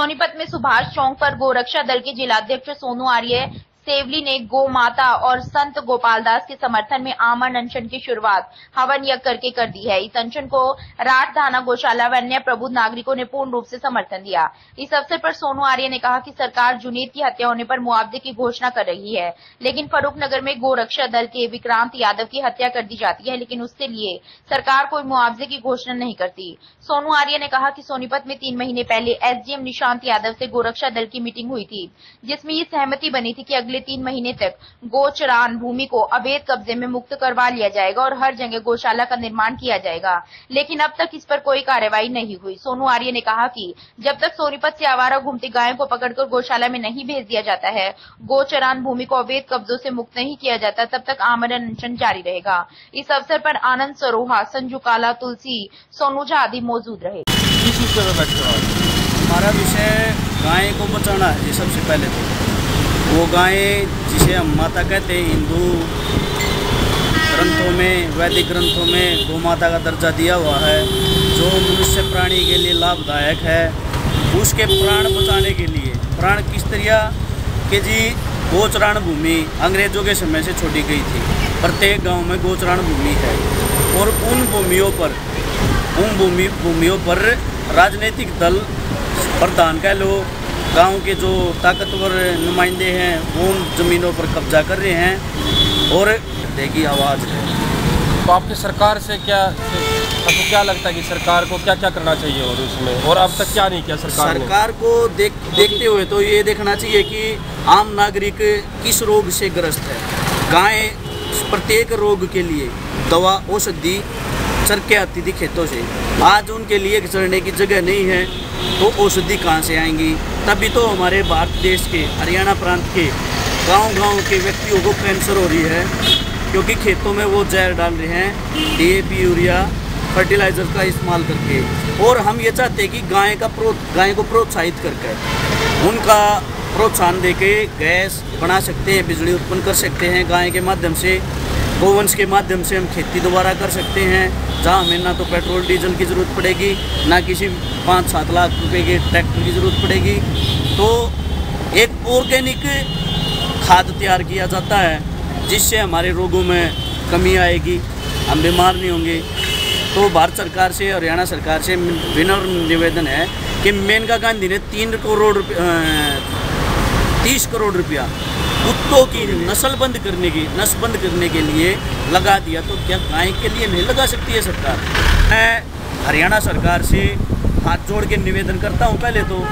सोनीपत में सुभाष चौक पर गोरक्षा दल के जिलाध्यक्ष सोनू आर्य सेवली ने गौ माता और संत गोपालदास के समर्थन में आमरण अनशन की शुरुआत हवन यज्ञ करके कर दी है। इस अनशन को राठ धाना गौशाला व अन्य प्रबुद्ध नागरिकों ने पूर्ण रूप से समर्थन दिया। इस अवसर पर सोनू आर्य ने कहा कि सरकार जुनेद की हत्या होने पर मुआवजे की घोषणा कर रही है, लेकिन फर्रुखनगर में गोरक्षा दल के विक्रांत यादव की हत्या कर दी जाती है, लेकिन उसके लिए सरकार कोई मुआवजे की घोषणा नहीं करती। सोनू आर्य ने कहा कि सोनीपत में 3 महीने पहले एसडीएम निशांत यादव से गोरक्षा दल की मीटिंग हुई थी, जिसमें ये सहमति बनी थी कि अगले 3 महीने तक गोचरान भूमि को अवैध कब्जे में मुक्त करवा लिया जाएगा और हर जगह गौशाला का निर्माण किया जाएगा, लेकिन अब तक इस पर कोई कार्रवाई नहीं हुई। सोनू आर्य ने कहा कि जब तक सोनीपत से आवारा घूमती गायों को पकड़कर गौशाला में नहीं भेज दिया जाता है, गोचरान भूमि को अवैध कब्जों से मुक्त नहीं किया जाता, तब तक आमरण अनशन जारी रहेगा। इस अवसर पर आनंद सरोहा, संजू काला, तुलसी, सोनू झा आदि मौजूद रहे। हमारा विषय गाय को बचाना है जी। सबसे पहले तो वो गाय जिसे हम माता कहते हैं, हिंदू ग्रंथों में, वैदिक ग्रंथों में गौ माता का दर्जा दिया हुआ है, जो मनुष्य प्राणी के लिए लाभदायक है। उसके प्राण बचाने के लिए प्राण किस तरह के जी, गोचरान भूमि अंग्रेजों के समय से छोड़ी गई थी। प्रत्येक गांव में गोचरान भूमि है और उन भूमियों पर राजनीतिक दल, प्रधान कह लो, गांव के जो ताकतवर नुमाइंदे हैं वो उन ज़मीनों पर कब्जा कर रहे हैं और देखी आवाज़ है। तो आपकी सरकार से आपको क्या लगता है कि सरकार को क्या क्या करना चाहिए और उसमें, और अब तक क्या नहीं किया सरकार को देखते हुए तो ये देखना चाहिए कि आम नागरिक किस रोग से ग्रस्त है। गाय प्रत्येक रोग के लिए दवा औषधि चर के आती थी खेतों से। आज उनके लिए चरने की जगह नहीं है तो औषधि कहाँ से आएंगी? तभी तो हमारे भारत देश के हरियाणा प्रांत के गांव-गांव के व्यक्तियों को कैंसर हो रही है, क्योंकि खेतों में वो जहर डाल रहे हैं डीएपी, यूरिया, फर्टिलाइज़र का इस्तेमाल करके। और हम ये चाहते हैं कि गाय को प्रोत्साहित करके उनका प्रोत्साहन देके गैस बना सकते हैं, बिजली उत्पन्न कर सकते हैं। गाय के माध्यम से, गोवंश के माध्यम से हम खेती दोबारा कर सकते हैं, जहाँ हमें ना तो पेट्रोल डीजल की ज़रूरत पड़ेगी, ना किसी 5-7 लाख रुपए के ट्रैक्टर की ज़रूरत पड़ेगी। तो एक ऑर्गेनिक खाद तैयार किया जाता है जिससे हमारे रोगों में कमी आएगी, हम बीमार नहीं होंगे। तो भारत सरकार से, हरियाणा सरकार से विनम्र निवेदन है कि मेनका गांधी ने 30 करोड़ रुपया कुत्तों की नस्लबंद करने के लिए लगा दिया, तो क्या गाय के लिए नहीं लगा सकती है सरकार? मैं हरियाणा सरकार से हाथ जोड़ के निवेदन करता हूं पहले तो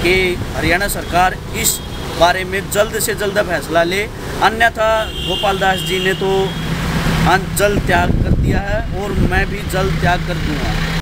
कि हरियाणा सरकार इस बारे में जल्द से जल्द फैसला ले, अन्यथा गोपालदास जी ने तो जल त्याग कर दिया है और मैं भी जल त्याग कर दूंगा।